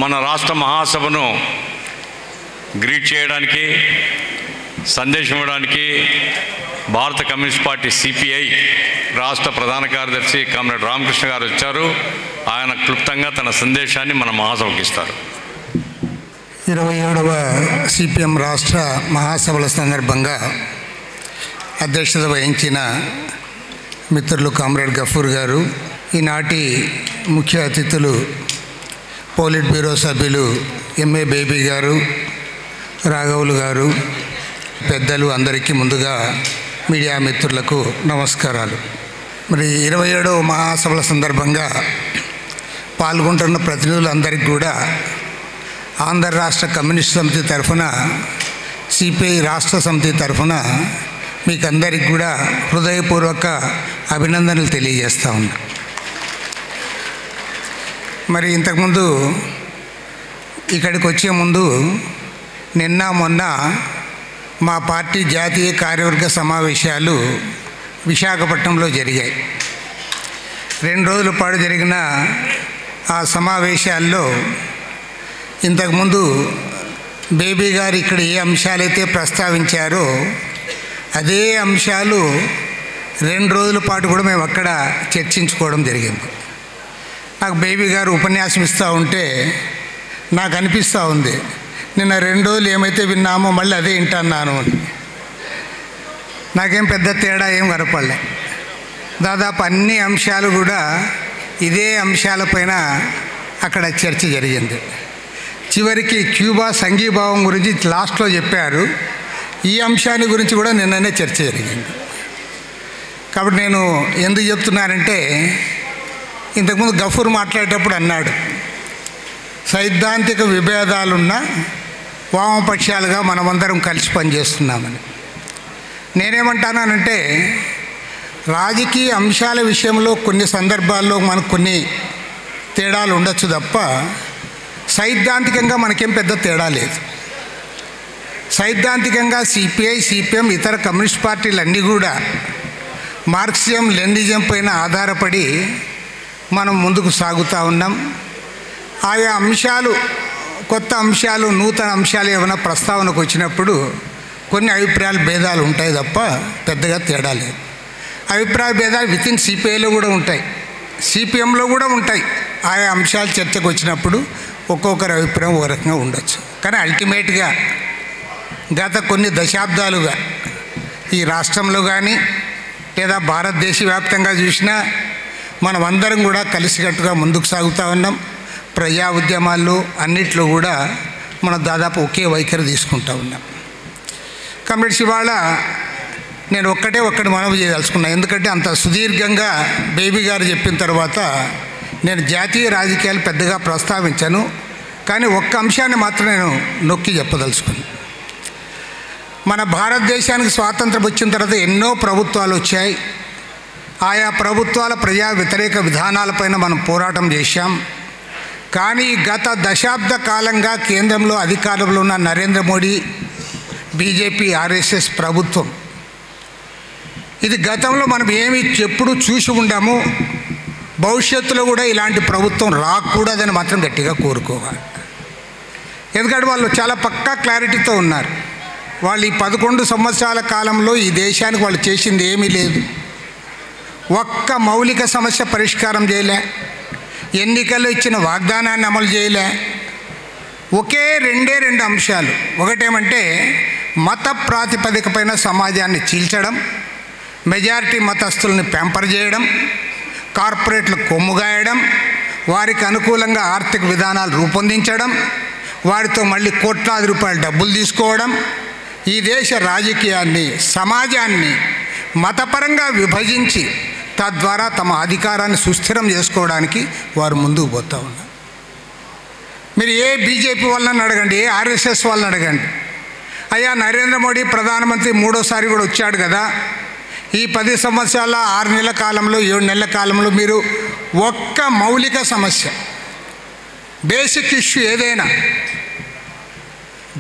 మన రాష్ట్ర మహాసభను గ్రీట్ చేయడానికి, సందేశం ఇవ్వడానికి భారత కమ్యూనిస్ట్ పార్టీ సిపిఐ రాష్ట్ర ప్రధాన కార్యదర్శి కామ్రేడ్ రామకృష్ణ గారు వచ్చారు. ఆయన క్లుప్తంగా తన సందేశాన్ని మన మహాసభకి ఇస్తారు. 27వ సిపిఎం రాష్ట్ర మహాసభల సందర్భంగా అధ్యక్షత వహించిన మిత్రులు కామ్రేడ్ గఫూర్ గారు, ఈనాటి ముఖ్య అతిథులు పోలిట్ బ్యూరో సభ్యులు ఎంఏ బేబీ గారు, రాఘవులు గారు, పెద్దలు అందరికీ ముందుగా మీడియా మిత్రులకు నమస్కారాలు. మరి 27వ మహాసభల సందర్భంగా పాల్గొంటున్న ప్రతినిధులందరికీ కూడా ఆంధ్ర రాష్ట్ర కమ్యూనిస్ట్ సమితి తరఫున, సిపిఐ రాష్ట్ర సమితి తరఫున మీకు అందరికి కూడా హృదయపూర్వక అభినందనలు తెలియజేస్తూ ఉన్నా. మరి ఇంతకుముందు ఇక్కడికి వచ్చే ముందు నిన్న మొన్న మా పార్టీ జాతీయ కార్యవర్గ సమావేశాలు విశాఖపట్నంలో జరిగాయి. 2 రోజుల పాటు జరిగిన ఆ సమావేశాల్లో ఇంతకుముందు బేబీ గారు ఇక్కడ ఏ అంశాలైతే ప్రస్తావించారో అదే అంశాలు 2 రోజుల పాటు కూడా మేము అక్కడ చర్చించుకోవడం జరిగింది. నాకు బేబీ గారు ఉపన్యాసం ఇస్తూ ఉంటే నాకు అనిపిస్తూ ఉంది, నిన్న 2 రోజులు ఏమైతే విన్నామో మళ్ళీ అదే వింటున్నాను అని. నాకేం పెద్ద తేడా ఏం కనపడలే. దాదాపు అన్ని అంశాలు కూడా ఇదే అంశాలపైన అక్కడ చర్చ జరిగింది. చివరికి క్యూబా సంఘీభావం గురించి లాస్ట్లో చెప్పారు. ఈ అంశాన్ని గురించి కూడా నిన్ననే చర్చ జరిగింది. కాబట్టి నేను ఎందుకు చెప్తున్నానంటే, ఇంతకుముందు గఫూర్ మాట్లాడేటప్పుడు అన్నాడు, సైద్ధాంతిక విభేదాలున్న వామపక్షాలుగా మనమందరం కలిసి పనిచేస్తున్నామని. నేనేమంటానంటే, రాజకీయ అంశాల విషయంలో కొన్ని సందర్భాల్లో మనకు కొన్ని తేడాలు ఉండొచ్చు తప్ప సైద్ధాంతికంగా మనకేం పెద్ద తేడా లేదు. సైద్ధాంతికంగా సిపిఐ, సిపిఎం, ఇతర కమ్యూనిస్ట్ పార్టీలన్నీ కూడా మార్క్సిజం, లెనినిజం పైన ఆధారపడి మనం ముందుకు సాగుతూ ఉన్నాం. ఆయా అంశాలు, కొత్త అంశాలు, నూతన అంశాలు ఏమైనా ప్రస్తావనకు వచ్చినప్పుడు కొన్ని అభిప్రాయాల భేదాలు ఉంటాయి తప్ప పెద్దగా తేడా లేదు. అభిప్రాయ భేదాలు వితిన్ సిపిఐలో కూడా ఉంటాయి, సిపిఎంలో కూడా ఉంటాయి. ఆయా అంశాలు చర్చకు వచ్చినప్పుడు ఒక్కొక్కరి అభిప్రాయం ఒక రకంగా ఉండొచ్చు. కానీ అల్టిమేట్గా గత కొన్ని దశాబ్దాలుగా ఈ రాష్ట్రంలో కానీ లేదా భారతదేశ వ్యాప్తంగా చూసినా మనమందరం కూడా కలిసికట్టుగా ముందుకు సాగుతూ ఉన్నాం. ప్రజా ఉద్యమాల్లో అన్నిట్లో కూడా మనం దాదాపు ఒకే వైఖరి తీసుకుంటూ ఉన్నాం. కాబట్టి ఇవాళ నేను ఒక్కటి మనవి చేయదలుచుకున్నాను. ఎందుకంటే అంత సుదీర్ఘంగా బేబీ గారు చెప్పిన తర్వాత నేను జాతీయ రాజకీయాలు పెద్దగా ప్రస్తావించాను. కానీ ఒక్క అంశాన్ని మాత్రం నేను నొక్కి చెప్పదలుచుకున్నాను. మన భారతదేశానికి స్వాతంత్రం వచ్చిన తర్వాత ఎన్నో ప్రభుత్వాలు వచ్చాయి. ఆయా ప్రభుత్వాల ప్రజా వ్యతిరేక విధానాలపైన మనం పోరాటం చేశాం. కానీ గత దశాబ్ద కాలంగా కేంద్రంలో అధికారంలో ఉన్న నరేంద్ర మోడీ, బీజేపీ, ఆర్ఎస్ఎస్ ప్రభుత్వం, ఇది గతంలో మనం ఏమి ఎప్పుడు చూసి ఉండాము, భవిష్యత్తులో కూడా ఇలాంటి ప్రభుత్వం రాకూడదని మాత్రం గట్టిగా కోరుకోవాలి. ఎందుకంటే వాళ్ళు చాలా పక్కా క్లారిటీతో ఉన్నారు. వాళ్ళు ఈ 11 సంవత్సరాల కాలంలో ఈ దేశానికి వాళ్ళు చేసింది ఏమీ లేదు. ఒక్క మౌలిక సమస్య పరిష్కారం చేయలే, ఎన్నికల్లో ఇచ్చిన వాగ్దానాన్ని అమలు చేయలే. ఒకే 2 అంశాలు. ఒకటేమంటే మత ప్రాతిపదికపైన సమాజాన్ని చీల్చడం, మెజారిటీ మతస్థుల్ని ప్యాంపర్ చేయడం, కార్పొరేట్లు కొమ్ముగాయడం, వారికి అనుకూలంగా ఆర్థిక విధానాలు రూపొందించడం, వారితో మళ్ళీ కోట్లాది రూపాయల డబ్బులు తీసుకోవడం, ఈ దేశ రాజకీయాన్ని, సమాజాన్ని మతపరంగా విభజించి తద్వారా తమ అధికారాన్ని సుస్థిరం చేసుకోవడానికి వారు ముందుకు పోతూ ఉన్నారు. మీరు ఏ బీజేపీ వాళ్ళని అడగండి, ఏ ఆర్ఎస్ఎస్ వాళ్ళని అడగండి, అయ్యా నరేంద్ర మోడీ ప్రధానమంత్రి 3వ కూడా వచ్చాడు కదా, ఈ 10 సంవత్సరాల 6 నెలల కాలంలో, 7 నెలల కాలంలో మీరు ఒక్క మౌలిక సమస్య, బేసిక్ ఇష్యూ ఏదైనా,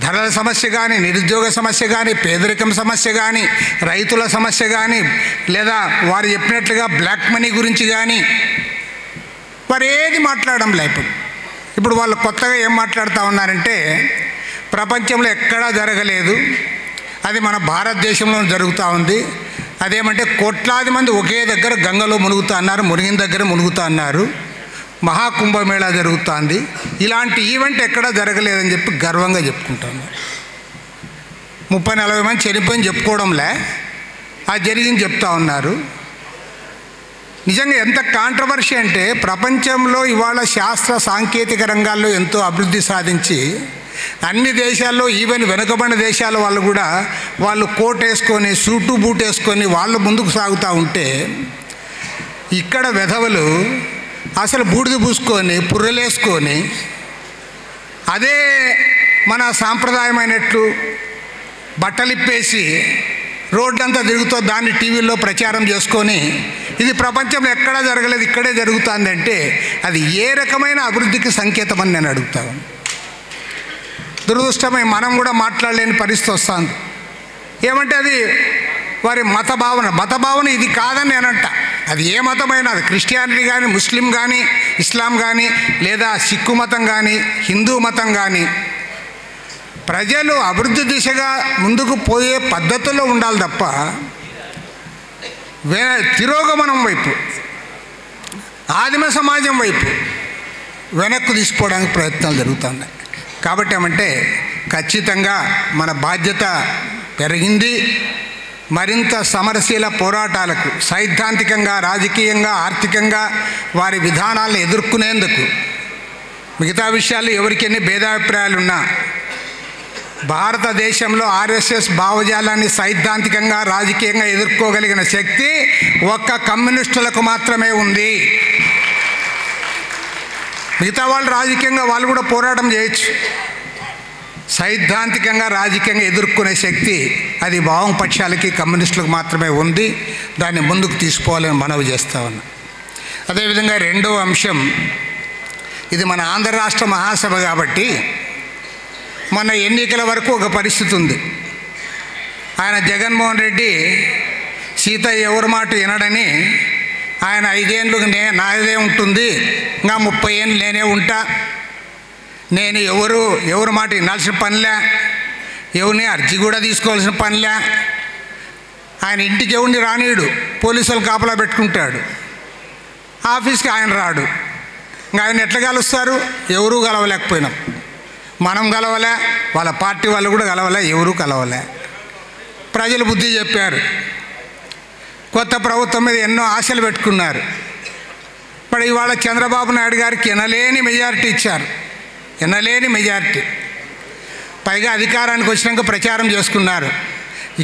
ధరల సమస్య కానీ, నిరుద్యోగ సమస్య కానీ, పేదరికం సమస్య కానీ, రైతుల సమస్య కానీ, లేదా వారు చెప్పినట్లుగా బ్లాక్ మనీ గురించి కానీ వారు ఏది మాట్లాడడం లేదు. ఇప్పుడు వాళ్ళు కొత్తగా ఏం మాట్లాడుతూ ఉన్నారంటే ప్రపంచంలో ఎక్కడా జరగలేదు, అది మన భారతదేశంలో జరుగుతూ ఉంది. అదేమంటే కోట్లాది మంది ఒకే దగ్గర గంగలో మునుగుతూ అన్నారు, మునిగిన దగ్గర మునుగుతూ అన్నారు, మహాకుంభమేళా జరుగుతుంది, ఇలాంటి ఈవెంట్ ఎక్కడా జరగలేదని చెప్పి గర్వంగా చెప్పుకుంటున్నారు. 30-40 మంది చనిపోయింది చెప్పుకోవడంలే, అది జరిగింది చెప్తా ఉన్నారు. నిజంగా ఎంత కాంట్రవర్సీ అంటే ప్రపంచంలో ఇవాళ శాస్త్ర సాంకేతిక రంగాల్లో ఎంతో అభివృద్ధి సాధించి అన్ని దేశాల్లో ఈవెన్ వెనుకబడిన దేశాల వాళ్ళు కూడా వాళ్ళు కోట్ వేసుకొని సూటు బూట్ వేసుకొని వాళ్ళు ముందుకు సాగుతూ ఉంటే ఇక్కడ వెధవలు అసలు బూడిద పూసుకొని పుర్రెలేసుకొని అదే మన సాంప్రదాయమైనట్లు బట్టలిప్పేసి రోడ్డంతా తిరుగుతూ దాన్ని టీవీల్లో ప్రచారం చేసుకొని ఇది ప్రపంచంలో ఎక్కడా జరగలేదు ఇక్కడే జరుగుతుందంటే అది ఏ రకమైన అభివృద్ధికి సంకేతం అని నేను అడుగుతాను. దురదృష్టమై మనం కూడా మాట్లాడలేని పరిస్థితి వస్తుంది. ఏమంటే అది వారి మత భావన ఇది కాదని నేనంట. అది ఏ మతమైనా, అది క్రిస్టియానిటీ కానీ, ముస్లిం కానీ, ఇస్లాం కానీ, లేదా సిక్కు మతం కానీ, హిందూ మతం కానీ, ప్రజలు అభివృద్ధి దిశగా ముందుకు పోయే పద్ధతుల్లో ఉండాలి తప్ప తిరోగమనం వైపు, ఆదిమ సమాజం వైపు వెనక్కు తీసుకోవడానికి ప్రయత్నాలు జరుగుతున్నాయి. కాబట్టి ఏమంటే ఖచ్చితంగా మన బాధ్యత పెరిగింది. మరింత సమరశీల పోరాటాలకు సైద్ధాంతికంగా, రాజకీయంగా, ఆర్థికంగా వారి విధానాలను ఎదుర్కొనేందుకు, మిగతా విషయాలు ఎవరికి ఎన్ని భేదాభిప్రాయాలున్నా భారతదేశంలో ఆర్ఎస్ఎస్ భావజాలాన్ని సైద్ధాంతికంగా, రాజకీయంగా ఎదుర్కోగలిగిన శక్తి ఒక్క కమ్యూనిస్టులకు మాత్రమే ఉంది. మిగతా వాళ్ళు రాజకీయంగా వాళ్ళు కూడా పోరాటం చేయొచ్చు. సైద్ధాంతికంగా, రాజకీయంగా ఎదుర్కొనే శక్తి అది వామపక్షాలకి, కమ్యూనిస్టులకు మాత్రమే ఉంది. దాన్ని ముందుకు తీసుకోవాలని మనవి చేస్తా ఉన్నా. అదేవిధంగా రెండవ అంశం, ఇది మన ఆంధ్ర రాష్ట్ర మహాసభ కాబట్టి మొన్న ఎన్నికల వరకు ఒక పరిస్థితి ఉంది. ఆయన జగన్మోహన్ రెడ్డి సీతయ్య ఎవరి మాట వినడని ఆయన 5 ఏళ్ళు నాదే ఉంటుంది, ఇంకా 30 ఏళ్ళు నేనే ఉంటా, నేను ఎవరు మాట వినాల్సిన పనిలే, ఎవరిని అర్జీ కూడా తీసుకోవాల్సిన పనిలే, ఆయన ఇంటికి ఎవరిని రానీయుడు, పోలీసులు కాపలా పెట్టుకుంటాడు, ఆఫీస్కి ఆయన రాడు. ఇంకా ఆయన ఎట్లా కలుస్తారు? ఎవరూ కలవలేకపోయినాం. మనం కలవలే, వాళ్ళ పార్టీ వాళ్ళు కూడా కలవలే, ఎవరూ కలవలే. ప్రజలు బుద్ధి చెప్పారు. కొత్త ప్రభుత్వం మీద ఎన్నో ఆశలు పెట్టుకున్నారు. మరి ఇవాళ చంద్రబాబు నాయుడు గారికి ఎనలేని మెజారిటీ ఇచ్చారు, ఎనలేని మెజారిటీ. పైగా అధికారానికి వచ్చినాక ప్రచారం చేసుకున్నారు,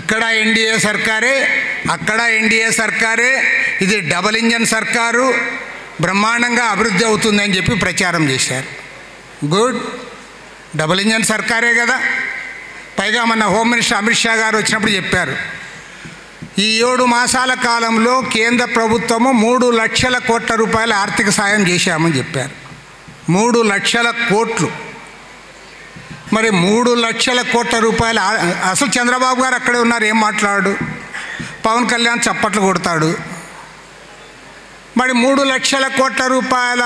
ఇక్కడ ఎన్డీఏ సర్కారే, అక్కడ ఎన్డీఏ సర్కారే, ఇది డబుల్ ఇంజన్ సర్కారు, బ్రహ్మాండంగా అభివృద్ధి అవుతుందని చెప్పి ప్రచారం చేశారు. గుడ్, డబుల్ ఇంజన్ సర్కారే కదా. పైగా మన హోమ్ మినిస్టర్ అమిత్ షా గారు వచ్చినప్పుడు చెప్పారు, ఈ 7 మాసాల కాలంలో కేంద్ర ప్రభుత్వము 3 లక్షల కోట్ల రూపాయల ఆర్థిక సాయం చేశామని చెప్పారు. 3 లక్షల కోట్లు. మరి 3 లక్షల కోట్ల రూపాయల అసలు చంద్రబాబు గారు అక్కడే ఉన్నారు, ఏం మాట్లాడు, పవన్ కళ్యాణ్ చప్పట్లు కొడతాడు. మరి 3 లక్షల కోట్ల రూపాయల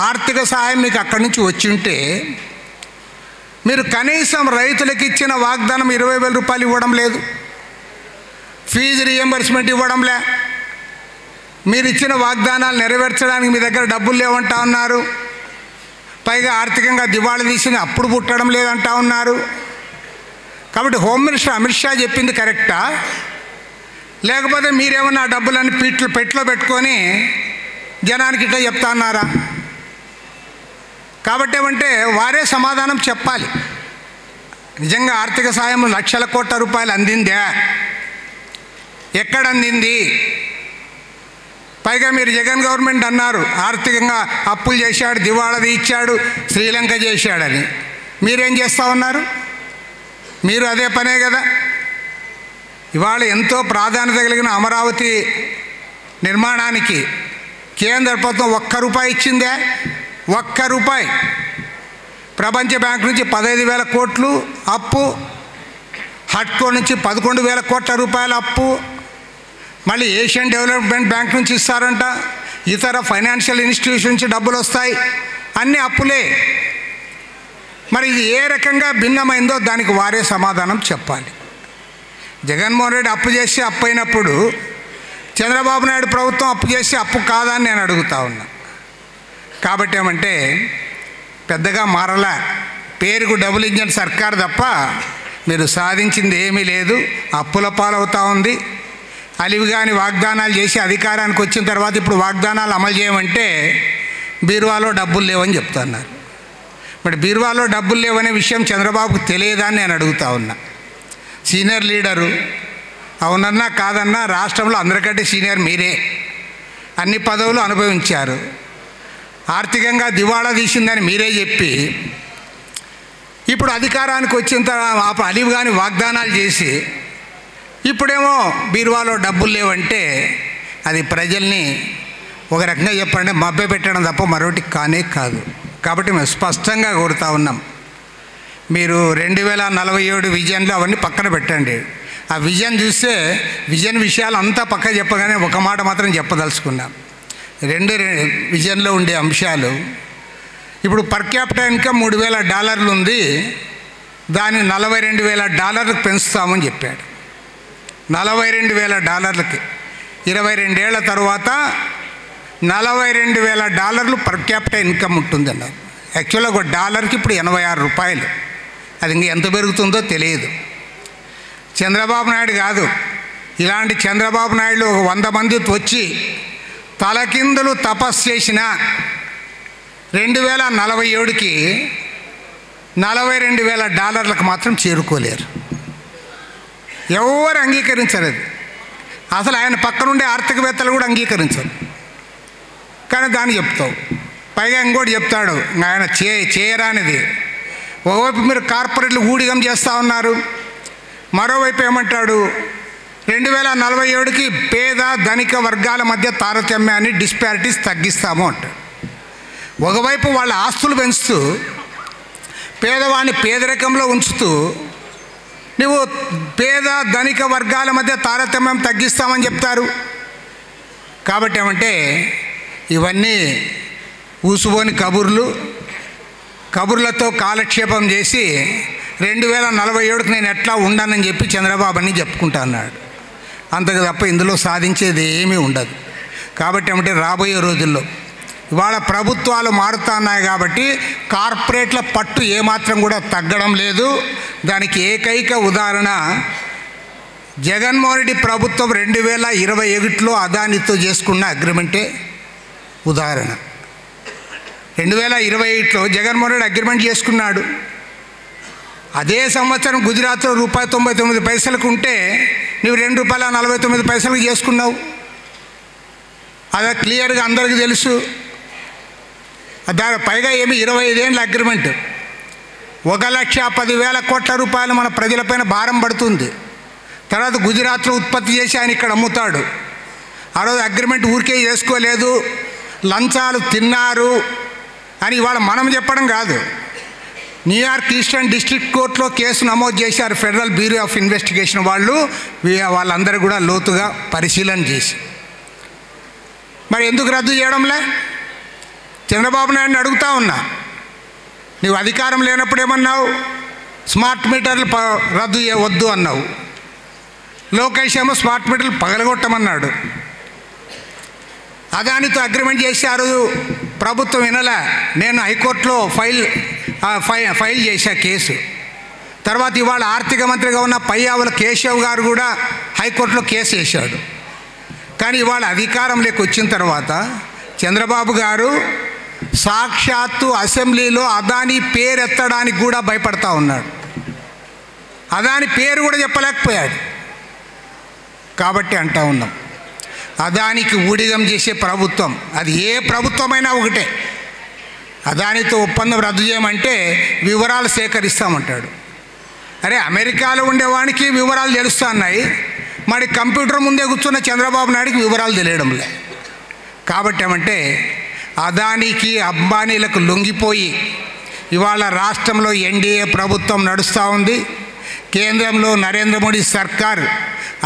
ఆర్థిక సాయం మీకు అక్కడి నుంచి వచ్చి ఉంటే మీరు కనీసం రైతులకు ఇచ్చిన వాగ్దానం 20,000 రూపాయలు ఇవ్వడం లేదు, ఫీజు రియంబర్స్మెంట్ ఇవ్వడంలే, మీరు ఇచ్చిన వాగ్దానాలు నెరవేర్చడానికి మీ దగ్గర డబ్బులు లేవంటా ఉన్నారు. పైగా ఆర్థికంగా దివాళా తీసింది అప్పుడు పుట్టడం లేదంటా ఉన్నారు. కాబట్టి హోమ్ మినిస్టర్ అమిత్ షా చెప్పింది కరెక్టా, లేకపోతే మీరేమన్నా ఆ డబ్బులన్నీ పెట్లో పెట్టుకొని జనానికి ఇట్లా చెప్తా అన్నారా? కాబట్టి ఏమంటే వారే సమాధానం చెప్పాలి. నిజంగా ఆర్థిక సాయం లక్షల కోట్ల రూపాయలు అందిందా? ఎక్కడ అందింది? పైగా మీరు జగన్ గవర్నమెంట్ అన్నారు ఆర్థికంగా అప్పులు చేశాడు, దివాళా తీర్చాడు, శ్రీలంక చేశాడని. మీరేం చేస్తూ ఉన్నారు? మీరు అదే పనే కదా. ఇవాళ ఎంతో ప్రాధాన్యత కలిగిన అమరావతి నిర్మాణానికి కేంద్ర ప్రభుత్వం 1 రూపాయి ఇచ్చిందే? 1 రూపాయి. ప్రపంచ బ్యాంక్ నుంచి 15,000 కోట్లు అప్పు, హట్కో నుంచి 11,000 కోట్ల రూపాయల అప్పు, మళ్ళీ ఏషియన్ డెవలప్మెంట్ బ్యాంక్ నుంచి ఇస్తారంట, ఇతర ఫైనాన్షియల్ ఇన్స్టిట్యూషన్ నుంచి డబ్బులు వస్తాయి, అన్నీ అప్పులే. మరి ఇది ఏ రకంగా భిన్నమైందో దానికి వారే సమాధానం చెప్పాలి. జగన్మోహన్ రెడ్డి అప్పు చేసి అప్పు అయినప్పుడు చంద్రబాబు నాయుడు ప్రభుత్వం అప్పు చేసి అప్పు కాదా అని నేను అడుగుతా ఉన్నా. కాబట్టి ఏమంటే పెద్దగా మారలా, పేరుకు డబుల్ ఇంజన్ సర్కార్ తప్ప మీరు సాధించింది ఏమీ లేదు. అప్పుల పాలవుతూ ఉంది. అలివిగాని వాగ్దానాలు చేసి అధికారానికి వచ్చిన తర్వాత ఇప్పుడు వాగ్దానాలు అమలు చేయమంటే బీరువాలో డబ్బులు లేవని చెప్తున్నారు. మరి బీరువాలో డబ్బులు లేవనే విషయం చంద్రబాబుకు తెలియదా అని నేను అడుగుతా ఉన్నా. సీనియర్ లీడరు, అవునన్నా కాదన్నా రాష్ట్రంలో అందరికంటే సీనియర్ మీరే. అన్ని పదవులు అనుభవించారు. ఆర్థికంగా దివాళా తీసిందని మీరే చెప్పి ఇప్పుడు అధికారానికి వచ్చిన తర్వాత అలివి కానీ వాగ్దానాలు చేసి ఇప్పుడేమో బీరువాలో డబ్బులు లేవంటే అది ప్రజల్ని ఒక రకంగా చెప్పండి మభ్య పెట్టడం తప్ప మరొకటి కానే కాదు. కాబట్టి మేము స్పష్టంగా కోరుతా ఉన్నాం, మీరు 2047 విజన్లు అవన్నీ పక్కన పెట్టండి. ఆ విజన్ చూస్తే విజన్ విషయాలు అంతా పక్క చెప్పగానే ఒక మాట మాత్రం చెప్పదలుచుకున్నాం. విజన్లో ఉండే అంశాలు, ఇప్పుడు పర్ క్యాపిటల్ ఇన్కమ్ $3,000 ఉంది, దాన్ని $42,000 పెంచుతామని చెప్పాడు. $42,000 22 ఏళ్ల తర్వాత $42,000 పర్ క్యాపిటల్ ఇన్కమ్ ఉంటుందన్నారు. యాక్చువల్గా ఒక డాలర్కి ఇప్పుడు 86 రూపాయలు. అది ఇంక ఎంత పెరుగుతుందో తెలియదు. చంద్రబాబు నాయుడు కాదు, ఇలాంటి చంద్రబాబు నాయుడు ఒక 100 మంది వచ్చి తలకిందులు తపస్సు చేసిన 2047కి $42,000 మాత్రం చేరుకోలేరు. ఎవరు అంగీకరించరు. అది అసలు ఆయన పక్కనుండే ఆర్థికవేత్తలు కూడా అంగీకరించరు. కానీ దాన్ని చెప్తావు. పైగా ఇంకోటి చెప్తాడు, ఆయన చేయరానిది. ఒకవైపు మీరు కార్పొరేట్లు ఊడిగం చేస్తూ ఉన్నారు, మరోవైపు ఏమంటాడు 2047కి పేద ధనిక వర్గాల మధ్య తారతమ్యాన్ని డిస్పారిటీస్ తగ్గిస్తాము అంటాడు. ఒకవైపు వాళ్ళ ఆస్తులు పెంచుతూ పేదవాడిని పేదరికంలో ఉంచుతూ నువ్వు పేద ధనిక వర్గాల మధ్య తారతమ్యం తగ్గిస్తామని చెప్తారు. కాబట్టి ఏమంటే ఇవన్నీ ఊసుబోని కబుర్లతో కాలక్షేపం చేసి 2047కి నేను ఎట్లా ఉండనని చెప్పి చంద్రబాబు అని చెప్పుకుంటా అన్నాడు. అంతకు తప్ప ఇందులో సాధించేది ఏమీ ఉండదు. కాబట్టి ఏమంటే రాబోయే రోజుల్లో ఇవాళ ప్రభుత్వాలు మారుతున్నాయి కాబట్టి కార్పొరేట్ల పట్టు ఏమాత్రం కూడా తగ్గడం లేదు. దానికి ఏకైక ఉదాహరణ జగన్మోహన్ రెడ్డి ప్రభుత్వం 2021లో అదానితో చేసుకున్న అగ్రిమెంటే ఉదాహరణ. 2021లో జగన్మోహన్ రెడ్డి అగ్రిమెంట్ చేసుకున్నాడు. అదే సంవత్సరం గుజరాత్లో ₹1.99 ఉంటే నువ్వు ₹2.49 చేసుకున్నావు. అది క్లియర్గా అందరికీ తెలుసు. దాని పైగా ఏమి 25 ఏళ్ళ అగ్రిమెంట్, 1,10,000 కోట్ల రూపాయలు మన ప్రజలపైన భారం పడుతుంది. తర్వాత గుజరాత్లో ఉత్పత్తి చేసి ఆయన ఇక్కడ అమ్ముతాడు. ఆ రోజు అగ్రిమెంట్ ఊరికే చేసుకోలేదు, లంచాలు తిన్నారు అని ఇవాళ మనం చెప్పడం కాదు. న్యూయార్క్ ఈస్టర్న్ డిస్ట్రిక్ట్ కోర్టులో కేసు నమోదు చేశారు ఫెడరల్ బ్యూరో ఆఫ్ ఇన్వెస్టిగేషన్ వాళ్ళందరూ కూడా లోతుగా పరిశీలన చేసి. మరి ఎందుకు రద్దు చేయడంలే? చంద్రబాబు నాయుడిని అడుగుతా ఉన్నా, నీవు అధికారం లేనప్పుడు ఏమన్నావు? స్మార్ట్ మీటర్లు రద్దు చేయవద్దు అన్నావు. లోకేష్ ఏమో స్మార్ట్ మీటర్లు పగలగొట్టమన్నాడు. అదానితో అగ్రిమెంట్ చేశారు, ప్రభుత్వం వినలే. నేను హైకోర్టులో ఫైల్ చేశా కేసు. తర్వాత ఇవాళ ఆర్థిక మంత్రిగా ఉన్న పయ్యావుల కేశవ్ గారు కూడా హైకోర్టులో కేసు వేశాడు. కానీ ఇవాళ అధికారంలోకి వచ్చిన తర్వాత చంద్రబాబు గారు సాక్షాత్తు అసెంబ్లీలో అదానీ పేరు ఎత్తడానికి కూడా భయపడతా ఉన్నాడు. అదానీ పేరు కూడా చెప్పలేకపోయాడు. కాబట్టి అంటా ఉన్నాం, అదానికి ఊడిగం చేసే ప్రభుత్వం అది ఏ ప్రభుత్వమైనా ఒకటే. అదానితో ఒప్పందం రద్దు చేయమంటే వివరాలు సేకరిస్తామంటాడు. అరే అమెరికాలో ఉండేవానికి వివరాలు తెలుస్తూ ఉన్నాయి, మరి కంప్యూటర్ ముందే కూర్చున్న చంద్రబాబు నాయుడికి వివరాలు తెలియడంలే. కాబట్టి ఏమంటే అదానికి అంబానీలకు లొంగిపోయి ఇవాళ రాష్ట్రంలో ఎన్డీఏ ప్రభుత్వం నడుస్తూ ఉంది. కేంద్రంలో నరేంద్ర మోడీ సర్కార్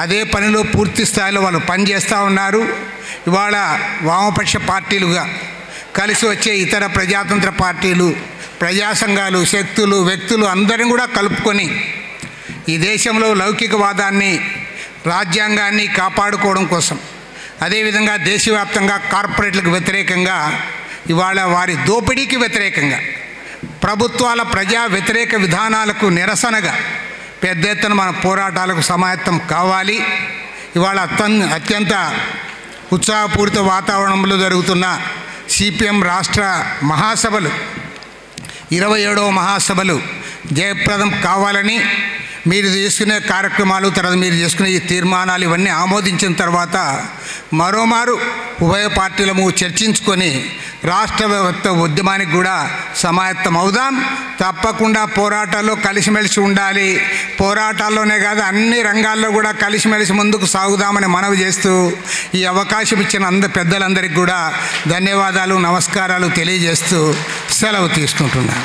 అదే పనిలో పూర్తి స్థాయిలో వాళ్ళు పనిచేస్తూ ఉన్నారు. ఇవాళ వామపక్ష పార్టీలుగా కలిసి వచ్చే ఇతర ప్రజాతంత్ర పార్టీలు ప్రజా సంఘాలు, శక్తులు, వ్యక్తులు అందరిని కూడా కలుపుకొని ఈ దేశంలో లౌకికవాదాన్ని, రాజ్యాంగాన్ని కాపాడుకోవడం కోసం, అదేవిధంగా దేశవ్యాప్తంగా కార్పొరేట్లకు వ్యతిరేకంగా, ఇవాళ వారి దోపిడీకి వ్యతిరేకంగా, ప్రభుత్వాల ప్రజా వ్యతిరేక విధానాలకు నిరసనగా పెద్ద ఎత్తున మన పోరాటాలకు సమాయత్తం కావాలి. ఇవాళ అత్యంత ఉత్సాహపూరిత వాతావరణంలో జరుగుతున్న సిపిఎం రాష్ట్ర మహాసభలు, 27వ మహాసభలు జయప్రదం కావాలని, మీరు చేసుకునే కార్యక్రమాలు, తర్వాత మీరు చేసుకునే ఈ తీర్మానాలు ఇవన్నీ ఆమోదించిన తర్వాత మరోమారు ఉభయ పార్టీలము చర్చించుకొని రాష్ట్ర వ్యాప్త ఉద్యమానికి కూడా సమాయత్తం అవుదాం. తప్పకుండా పోరాటాల్లో కలిసిమెలిసి ఉండాలి. పోరాటాల్లోనే కాదు, అన్ని రంగాల్లో కూడా కలిసిమెలిసి ముందుకు సాగుదామని మనవి చేస్తూ ఈ అవకాశం ఇచ్చిన పెద్దలందరికీ కూడా ధన్యవాదాలు, నమస్కారాలు తెలియజేస్తూ సెలవు తీసుకుంటున్నాను.